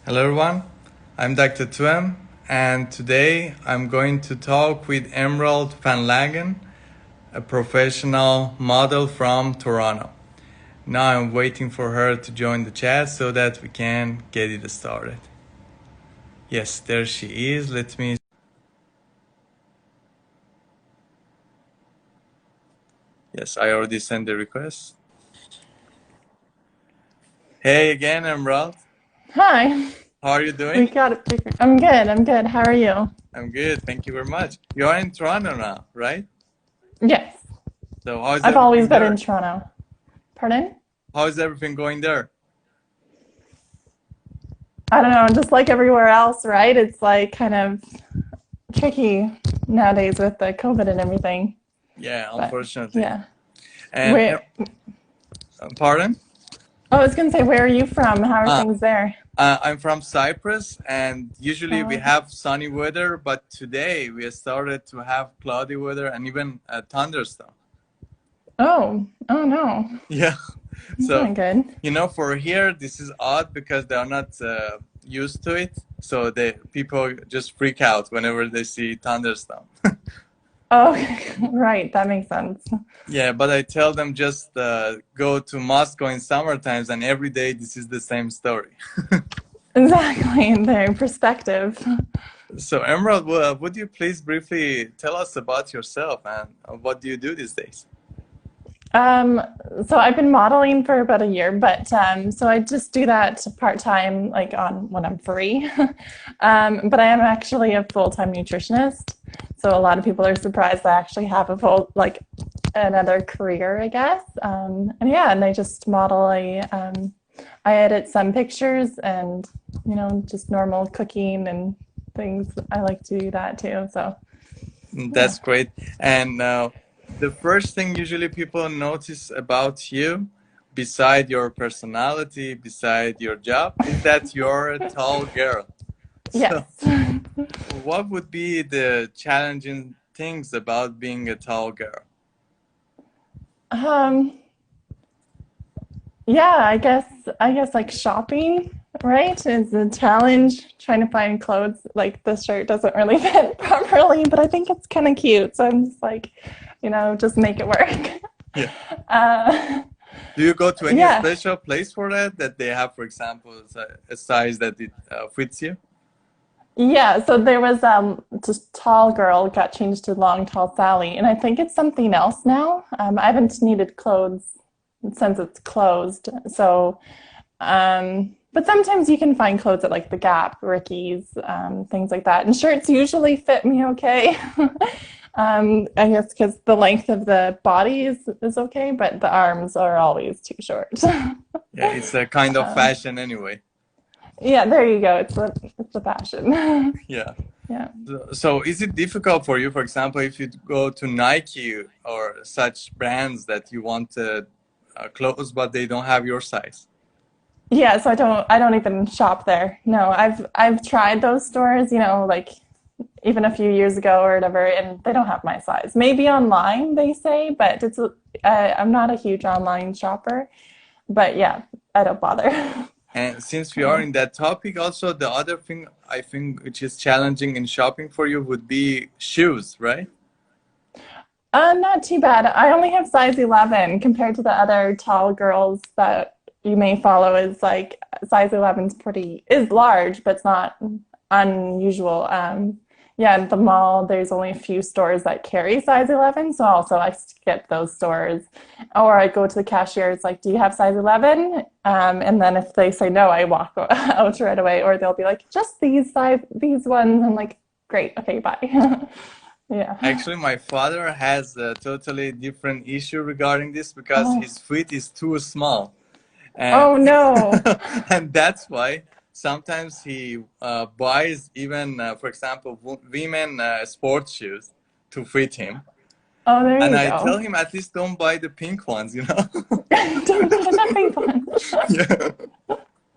Hello everyone, I'm Dr. Twem, and today I'm going to talk with Emerald van Langen, a professional model from Toronto. Now I'm waiting for her to join the chat so that we can get it started. Yes, there she is. Let me... Yes, I already sent the request. Hey again, Emerald. Hi, How are you we doing? got it figured. I'm good. I'm good. How are you? I'm good, thank you very much. You are in Toronto now, right? Yes, So how's I've always everything been in there? Toronto. Pardon? How's everything going there? I don't know, just like everywhere else, right? It's like kind of tricky nowadays with the COVID and everything. Yeah, But unfortunately. yeah. And Where, pardon? I was going to say, where are you from? How are Uh, things there? I'm from Cyprus, and usually we Oh, have sunny weather, but today we started to have cloudy weather and even a thunderstorm. oh no. Yeah, That's so not good. for here, this is odd because they are not used to it. So the people just freak out whenever they see thunderstorm. Oh, right. That makes sense. Yeah, but I tell them just go to Moscow in summer times, and every day this is the same story. Exactly. Their perspective. So, Emerald, would you please briefly tell us about yourself and what do you do these days? Um, so I've been modeling for about a year, but so I just do that part time, like on when I'm free. But I am actually a full time nutritionist. So a lot of people are surprised I actually have a full like another career, I guess. And yeah, and I just model. I edit some pictures and just normal cooking and things. I like to do that too. So yeah. That's great. And the first thing usually people notice about you, beside your personality, beside your job, is that you're a tall girl. So, Yes. what would be the challenging things about being a tall girl? Um, Yeah, I guess like shopping, right? Is a challenge trying to find clothes. Like this shirt doesn't really fit properly, but I think it's kind of cute. So I'm just like, just make it work. Yeah. Uh, Do you go to any yeah. special place for that? That they have, for example, a size that it fits you? Yeah, so there was just tall girl got changed to long tall Sally, and I think it's something else now. I haven't needed clothes since it's closed. So but sometimes you can find clothes at like the Gap, Ricky's, things like that. And shirts usually fit me okay. I guess because the length of the body is okay, but the arms are always too short. Yeah, it's a kind of um, fashion anyway. yeah, there you go. It's a fashion. Yeah. Yeah. So is it difficult for you, for example, if you go to Nike or such brands that you want clothes, but they don't have your size? Yeah, so I don't even shop there. No, I've tried those stores, like even a few years ago or whatever, and they don't have my size. Maybe online they say, but I'm not a huge online shopper. But yeah, I don't bother. And since we are in that topic, also the other thing I think which is challenging in shopping for you would be shoes, right? Not too bad. I only have size 11 compared to the other tall girls that you may follow. Is like size 11 is large, but it's not unusual. Yeah, at the mall, there's only a few stores that carry size 11. So also I skip those stores. Or I go to the cashier, it's like, do you have size 11? And then if they say no, I walk out right away. Or they'll be like, just these ones. I'm like, great, okay, bye. Yeah. Actually, my father has a totally different issue regarding this because Oh, his feet is too small. And oh no. and that's why sometimes he buys even for example women sports shoes to fit him, Oh, there and you I tell go. him at least don't buy the pink ones. Don't buy the pink one. Yeah.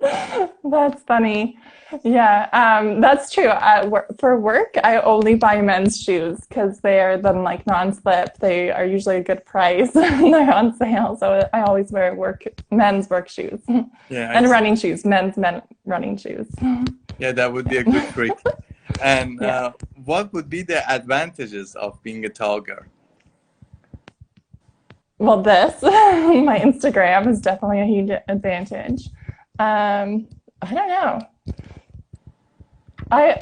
That's funny. Yeah, that's true. For work, I only buy men's shoes because they are then like non-slip. They are usually a good price. They're on sale, so I always wear men's work shoes Yeah, I and see. running shoes, men's men running shoes. Yeah, that would be a good trick. And Yeah. what would be the advantages of being a tall girl? Well, this my Instagram is definitely a huge advantage. I don't know. I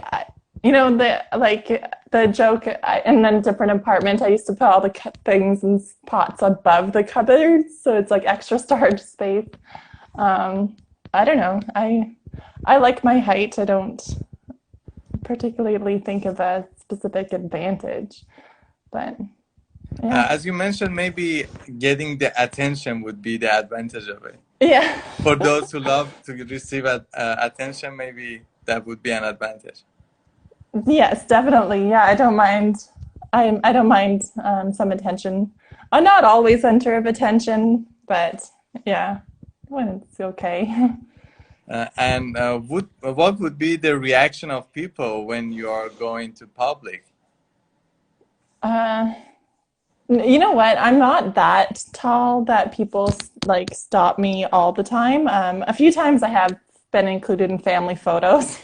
the the joke in a different apartment. I used to put all the things and pots above the cupboards, so it's like extra storage space. Um, I don't know. I like my height. I don't particularly think of a specific advantage, but yeah, As you mentioned, maybe getting the attention would be the advantage of it. yeah. For those who love to receive attention, maybe that would be an advantage. Yes, definitely. Yeah, I don't mind. I don't mind some attention. I'm not always center of attention, but yeah, when it's okay. And what would be the reaction of people when you are going to public? Uh, you know what? I'm not that tall that people like stop me all the time. A few times I have been included in family photos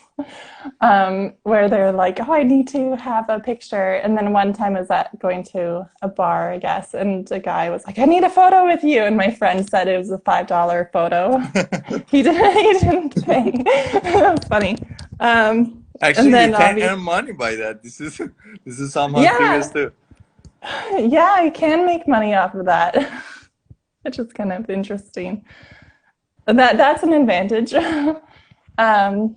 where they're like, "Oh, I need to have a picture." And then one time I was at going to a bar, I guess, and a guy was like, "I need a photo with you," and my friend said it was a $5 photo. He didn't. He didn't pay. That was funny. And Actually, you then can earn obviously, money by that. This is somehow serious yeah, too. yeah, I can make money off of that, which is kind of interesting. That's an advantage. um,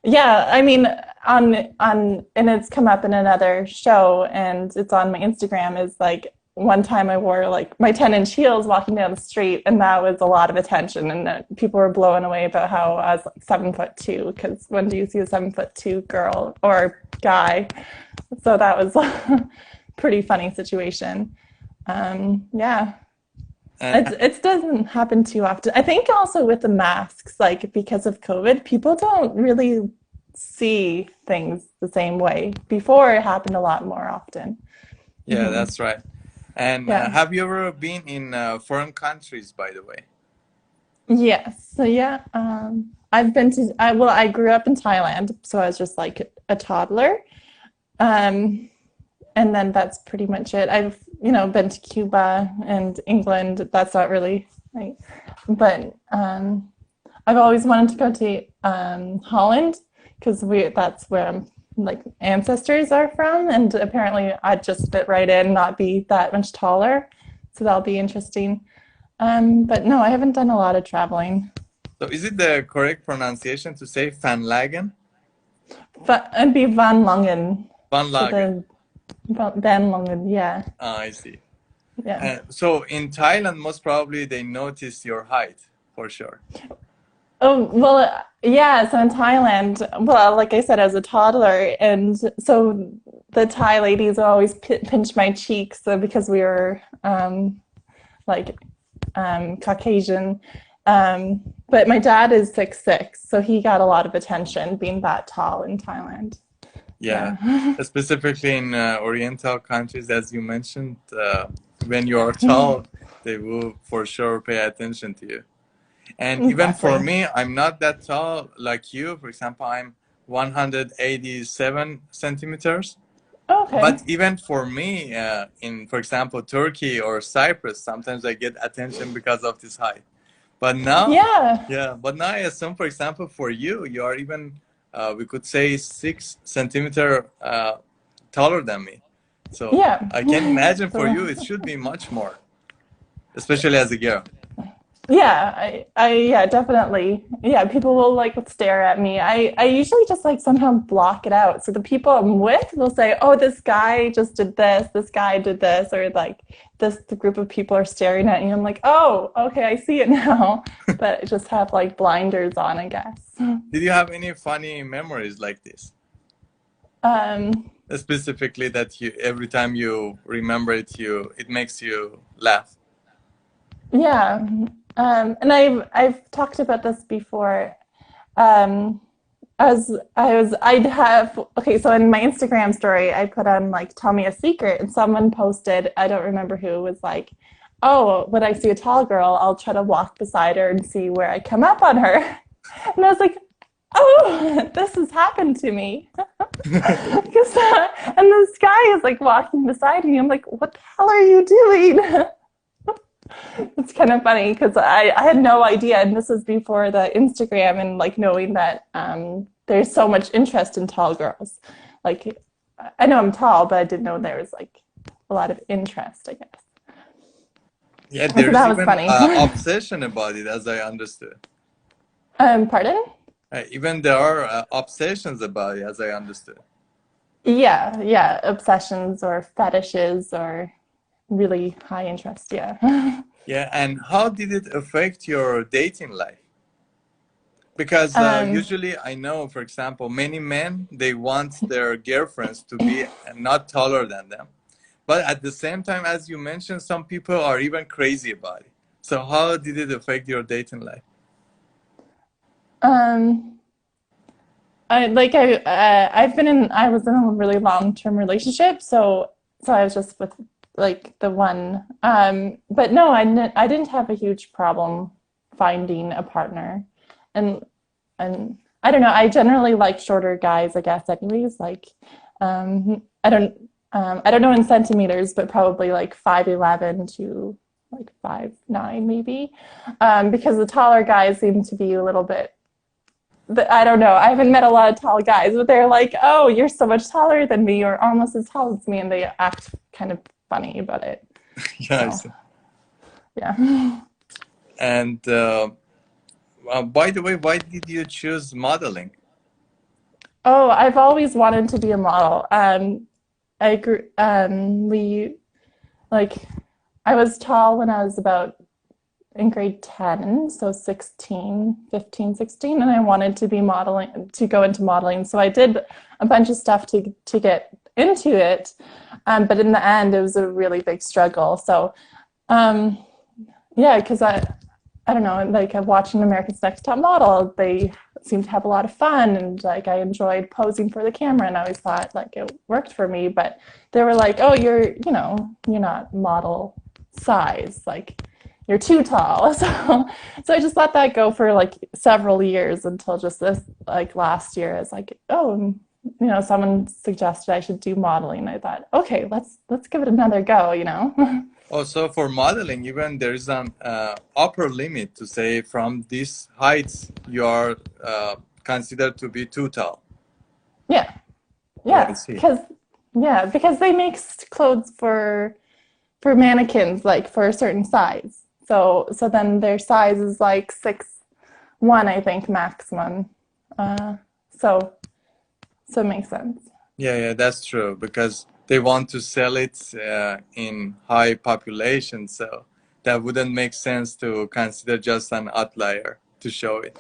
yeah, I mean, and it's come up in another show, and it's on my Instagram. Is like one time I wore like my 10-inch heels walking down the street, and that was a lot of attention, and people were blown away about how I was like 7'2", because when do you see a 7'2" girl or guy? So that was a pretty funny situation. Yeah, And it doesn't happen too often. I think also with the masks, like because of COVID, people don't really see things the same way. Before it happened a lot more often. yeah, that's right. And Yeah. have you ever been in foreign countries, by the way? Yes. So yeah, I've been to well, I grew up in Thailand, so I was just like a toddler. Um, and then that's pretty much it. I've, been to Cuba and England. That's not really like, but I've always wanted to go to Holland because we that's where like ancestors are from, and apparently I'd just fit right in, not be that much taller. So that'll be interesting. But no, I haven't done a lot of traveling. So is it the correct pronunciation to say Van Lagen? But it'd be Van Langen. Van So Lagen. the Van Langen, yeah, Ah, I see. yeah. So in Thailand, most probably they notice your height for sure. Oh, well, yeah. So in Thailand, well, like I said, as a toddler, and so the Thai ladies would always pinch my cheeks because we were like Caucasian. But my dad is 6'6", so he got a lot of attention being that tall in Thailand. Yeah, Yeah, specifically in Oriental countries, as you mentioned, when you are tall, they will for sure pay attention to you. And even for exactly. me, I'm not that tall like you. For example, I'm 187 centimeters. Okay. But even for me, in, for example, Turkey or Cyprus, sometimes I get attention because of this height. But now, Yeah. yeah, but now I assume, for example, for you, you are even, we could say 6 centimeter taller than me. So Yeah. I can imagine for So you, it should be much more, especially as a girl. yeah, yeah, definitely. Yeah, people will like stare at me. I usually just like somehow block it out. So the people I'm with will say, "Oh, this guy just did this. This guy did this," or like this the group of people are staring at you. I'm like, "Oh, okay, I see it now." But I just have like blinders on, I guess. Did you have any funny memories like this? Um, Specifically that you, every time you remember it, it makes you laugh. yeah. And I've talked about this before. Um, I'd have, okay, so in my Instagram story, I put on like, tell me a secret, and someone posted, I don't remember who, was like, oh, when I see a tall girl, I'll try to walk beside her and see where I come up on her. And I was like, oh, this has happened to me. Because, and this guy is like walking beside me. I'm like, what the hell are you doing? It's kind of funny because I had no idea, and this was before the Instagram and like knowing that there's so much interest in tall girls. Like, I know I'm tall, but I didn't know there was like a lot of interest, I guess. Yeah, So there's that was even funny. obsession about it, as I understood. Pardon? Even there are obsessions about it, as I understood. Yeah, yeah, obsessions or fetishes or really high interest. Yeah. Yeah, and how did it affect your dating life? Because um, usually I know, for example, many men, they want their girlfriends to be not taller than them. But at the same time, as you mentioned, some people are even crazy about it. So how did it affect your dating life? um, I was in a really long-term relationship, so I was just with like the one. But no, I didn't have a huge problem finding a partner, and I don't know. I generally like shorter guys, I guess. Anyways, like I don't know in centimeters, but probably like 5'11" to like 5'9" maybe, because the taller guys seem to be a little bit, I don't know. I haven't met a lot of tall guys, but they're like, "Oh, you're so much taller than me, or almost as tall as me," and they act kind of funny about it. Yeah, I So, see. yeah. And by the way, why did you choose modeling? Oh, I've always wanted to be a model. We like, I was tall when I was about in grade 10, so 16, 15, 16, and I wanted to be modeling, to go into modeling. So I did a bunch of stuff to get into it, but in the end, it was a really big struggle. So, um, yeah, because I don't know, like watching America's Next Top Model, they seem to have a lot of fun, and like I enjoyed posing for the camera, and I always thought like it worked for me. But they were like, "Oh, you're not model size, like you're too tall." So I just let that go for like several years until just this like last year. It's like, oh, someone suggested I should do modeling. I thought, okay, let's give it another go. Also, for modeling, even there is an upper limit to say from this height you are considered to be too tall. Yeah. Oh, I Yeah, see. because they make clothes for mannequins like for a certain size. So then their size is like 6'1", I think, maximum. Uh, so so it makes sense. Yeah, yeah, that's true because they want to sell it in high population, so that wouldn't make sense to consider just an outlier to show it.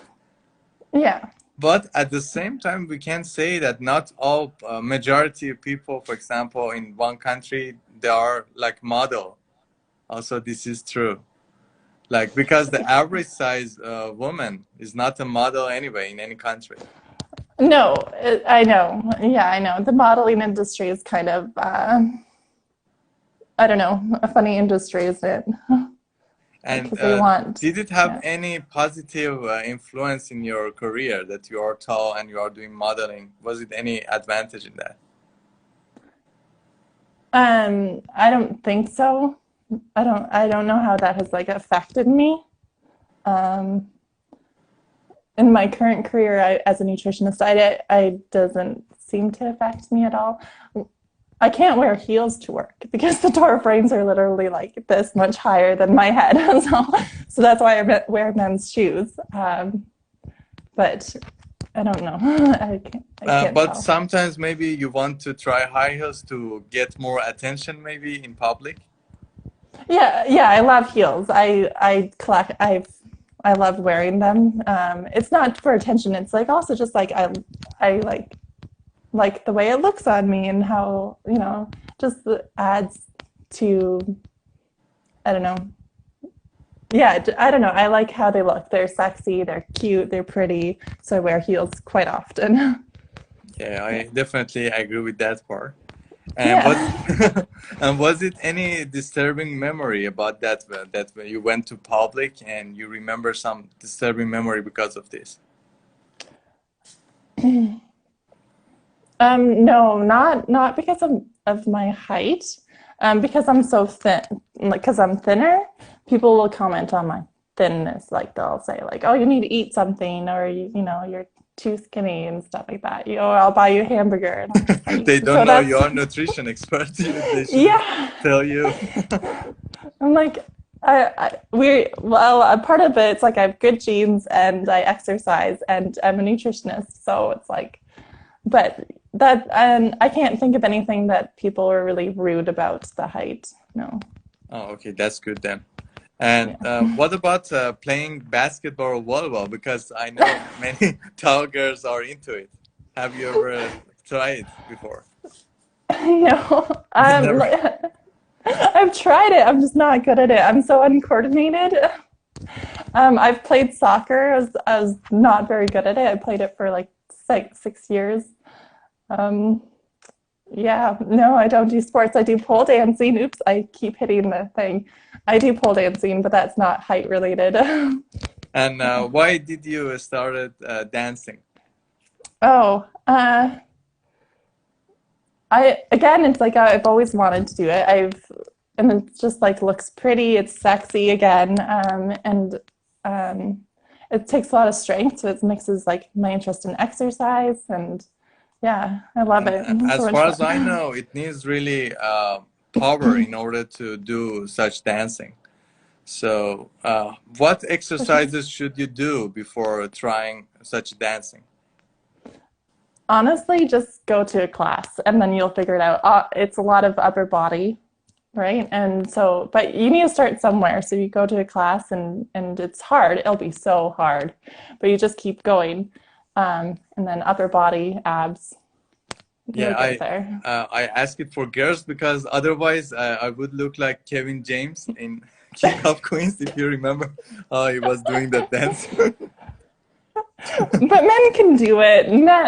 Yeah. But at the same time, we can say that not all majority of people, for example, in one country, they are like model. Also, this is true. Like because the average size woman is not a model anyway in any country. No, I know. Yeah, I know. The modeling industry is kind of I don't know, a funny industry, isn't it? And Because they want, did it have yeah. any positive influence in your career that you are tall and you are doing modeling? Was it any advantage in that? I don't think so. I don't know how that has like affected me. Um, in my current career as a nutritionist, I doesn't seem to affect me at all. I can't wear heels to work because the door frames are literally like this much higher than my head. So that's why I wear men's shoes. But I don't know. I can't But tell. sometimes maybe you want to try high heels to get more attention maybe in public. Yeah, yeah, I love heels. I love wearing them. It's not for attention. It's like also just like I like the way it looks on me and how, just adds to, I don't know, yeah, I don't know. I like how they look. They're sexy, they're cute, they're pretty. So I wear heels quite often. Yeah, Yeah. I definitely agree with that part. And was Yeah. and was it any disturbing memory about that when you went to public and you remember some disturbing memory because of this? No, not because of my height. Because I'm so thin, like because I'm thinner, people will comment on my thinness. Like they'll say like, "Oh, you need to eat something," or you know, you're too skinny and stuff like that. You know, or I'll buy you a hamburger, and I'm just like, They don't so know that's you're nutrition expert. They should yeah. tell you. I'm like, well, a part of it, it's like I have good genes and I exercise and I'm a nutritionist. So it's like, but that, and I can't think of anything that people were really rude about the height. No. Oh, okay, that's good then. And Yeah. what about playing basketball or volleyball? Because I know many tall girls are into it. Have you ever tried before? No. Never. I've tried it. I'm just not good at it. I'm so uncoordinated. I've played soccer. I was not very good at it. I played it for like 6 years. Um, Yeah, no, I don't do sports. I do pole dancing. Oops, I keep hitting the thing. I do pole dancing, but that's not height related. And why did you started dancing? Oh, I again, it's like I've always wanted to do it. And it's just like looks pretty. It's sexy again, and um, it takes a lot of strength. So it mixes like my interest in exercise, and yeah, I love And it. It's so as much far as I fun. know, it needs really power in order to do such dancing. So, what For sure. exercises should you do before trying such dancing? Honestly, just go to a class and then you'll figure it out. It's a lot of upper body, right? And so, but you need to start somewhere. So you go to a class and it's hard. It'll be so hard, but you just keep going. And then upper body, abs, Yeah, you'll get there. I ask it for girls because otherwise I would look like Kevin James in King of Queens, if you remember how he was doing that dance. But men can do it.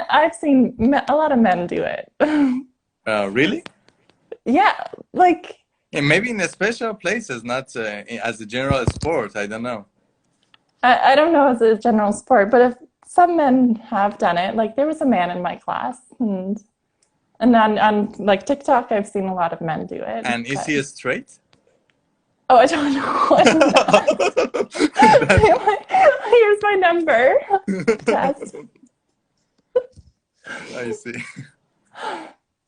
I've seen a lot of men do it. Really? Yeah, like Yeah, maybe in the special places, not as a general sport. I don't know. I don't know as a general sport, but if some men have done it, like there was a man in my class, and on like TikTok, I've seen a lot of men do it. And is But he straight? oh, I don't know. I'm not. That Here's my number. Test. I see.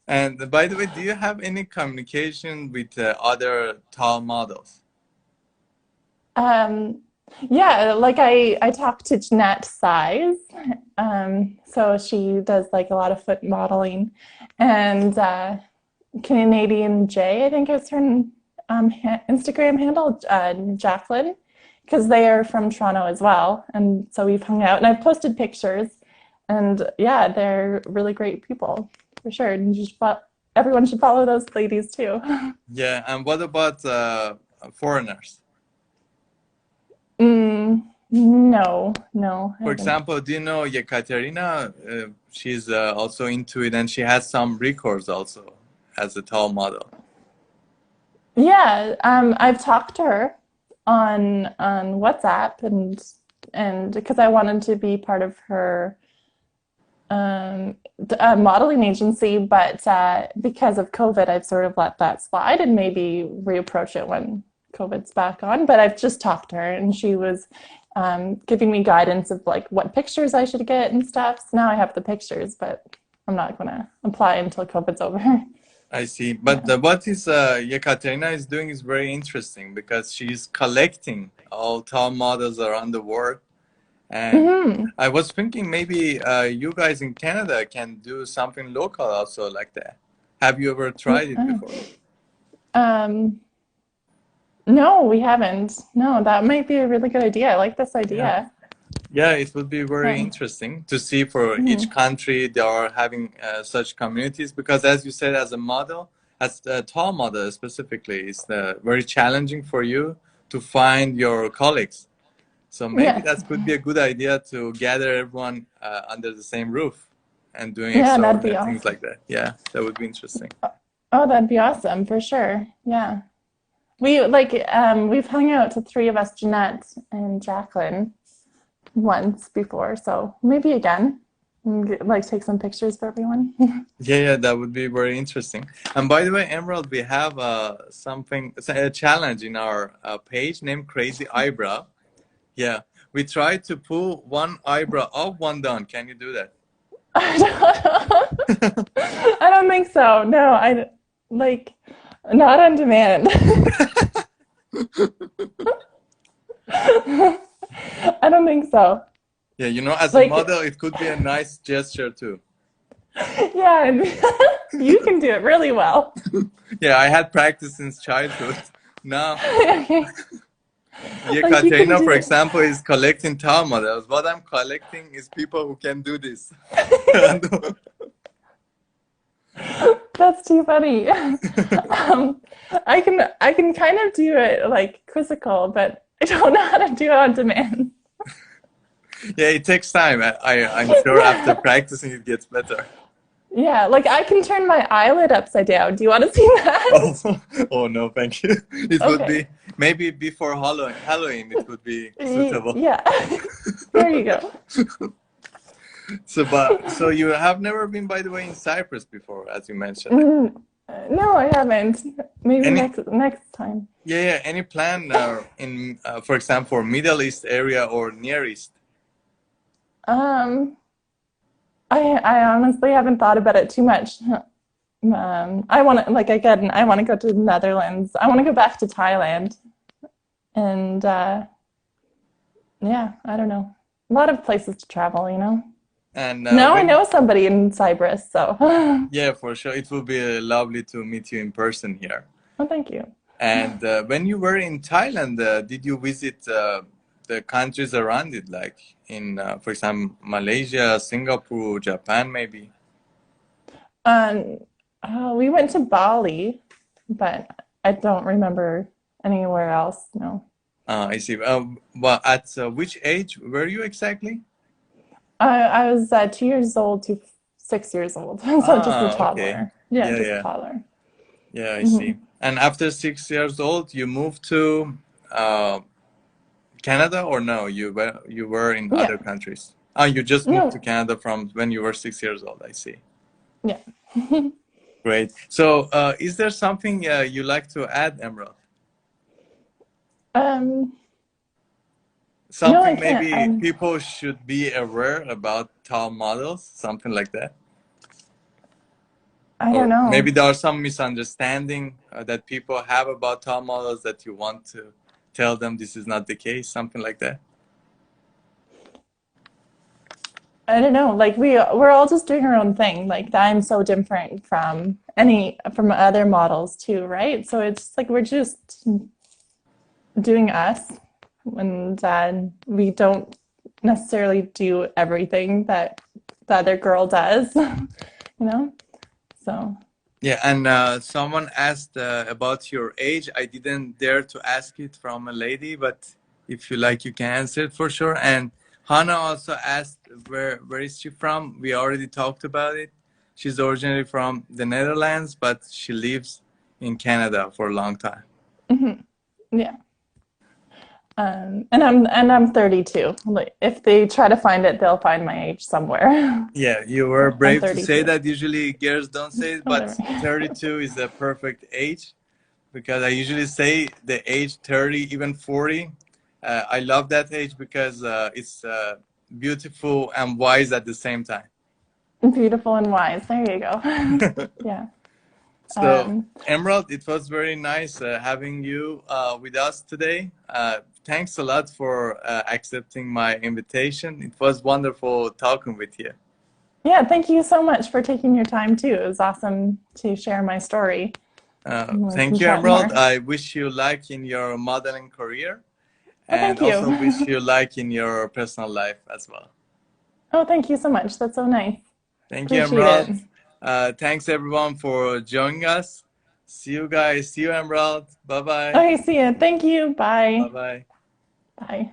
And by the way, do you have any communication with other tall models? Um, yeah, like I talked to Jeanette Size. So she does like a lot of foot modeling, and Canadian J, I think is her Instagram handle, Jacqueline, because they are from Toronto as well. And so we've hung out and I've posted pictures. And yeah, they're really great people for sure. And everyone should follow those ladies too. Yeah, and what about foreigners? No, no, I For haven't. example, do you know Yekaterina? She's also into it, and she has some records also as a tall model. Yeah, I've talked to her on WhatsApp and because I wanted to be part of her modeling agency, but because of COVID, I've sort of let that slide and maybe reapproach it when COVID's back on. But I've just talked to her, and she was giving me guidance of like what pictures I should get and stuff. So now I have the pictures, but I'm not going to apply until COVID's over. I see. But Yeah. what is Yekaterina is doing is very interesting because she's collecting all tall models around the world. And Hmm. I was thinking maybe you guys in Canada can do something local also like that. Have you ever tried it Oh. before? Um, no, we haven't. No, that might be a really good idea. I like this Yeah. idea. Yeah, it would be very Yeah. interesting to see for each Mhm. country they are having such communities because, as you said, as a model, as a tall model specifically, it's very challenging for you to find your colleagues. So maybe Yeah. that could be a good idea to gather everyone under the same roof and doing Yeah, that'd be extraordinary things awesome. like that. Yeah, that would be interesting. Oh, that'd be awesome for sure. Yeah. We've hung out, the three of us, Jeanette and Jacqueline, once before, so maybe again. And like take some pictures for everyone. Yeah, that would be very interesting. And by the way, Emerald, we have a challenge in our page named Crazy Eyebrow. Yeah, we tried to pull one eyebrow up, one down. Can you do that? I don't, I don't think so. No, I like not on demand. I don't think so. Yeah, as a Like, model, it could be a nice gesture too. yeah, and you can do it really well. Yeah, I had practice since childhood. Now, Okay. yeah, Like you can Katerina, do for it. example, is collecting towel models. What I'm collecting is people who can do this. That's too funny. I can kind of do it like quizzical, but I don't know how to do it on demand. Yeah, it takes time. I'm sure after Yeah. practicing it gets better. Yeah, like I can turn my eyelid upside down. Do you want to see that? Oh, oh no, thank you. It would Okay. be maybe before Halloween it would be suitable. Yeah. There you go. So you have never been, by the way, in Cyprus before, as you mentioned. Mm, no, I haven't. Maybe Any next time. yeah, any plan in for example, Middle East area or Near East? Um, I honestly haven't thought about it too much. I want to like again, I want to go to the Netherlands. I want to go back to Thailand, and yeah, I don't know. A lot of places to travel, you know. And Now I when know somebody in Cyprus, so yeah, for sure, it will be lovely to meet you in person here. well, thank you. And when you were in Thailand, did you visit the countries around it, like in, for example, Malaysia, Singapore, Japan, maybe? Um, we went to Bali, but I don't remember anywhere else. No. I see. Well, at which age were you exactly? I was 2 years old to 6 years old, so just a Okay. toddler. Yeah, Yeah, just a yeah, toddler. yeah, I Hmm. see. And after 6 years old, you moved to uh, Canada, or no? You were in Yeah. other countries. Oh, you just moved to No. Canada from when you were 6 years old. I see. Yeah. Great. So, is there something you like to add, Emerald? Um, no, I Something can't. maybe people should be aware about tall models, something like that? I don't Or maybe know. there are some misunderstanding that people have about tall models that you want to tell them this is not the case, something like that. I don't know. Like we're all just doing our own thing. Like I'm so different from other models too, right? So it's like we're just doing us, and we don't necessarily do everything that the other girl does, you know? So, Yeah, and someone asked about your age. I didn't dare to ask it from a lady, but if you like, you can answer it for sure. And Hannah also asked where is she from? We already talked about it. She's originally from the Netherlands, but she lives in Canada for a long time. mhm, yeah. And I'm 32. Like if they try to find it, they'll find my age somewhere. Yeah, you were So I'm brave to say 32. that. Usually girls don't say it, but Whatever. 32 is a perfect age because I usually say the age 30, even 40. I love that age because it's beautiful and wise at the same time. Beautiful and wise. There you go. Yeah. So, Um, Emerald, it was very nice having you with us today. Thanks a lot for accepting my invitation. It was wonderful talking with you. yeah, thank you so much for taking your time too. It was awesome to share my story. And we can Thank you, chat Emerald. more. I wish you luck in your modeling career Oh, and thank also wish you. you luck in your personal life as well. Oh, thank you so much. That's so nice. Thank you, Appreciate Emerald. it. Thanks everyone for joining us. See you guys. See you, Emerald. Bye bye. Okay, see ya. Thank you. Bye Bye. bye. Bye.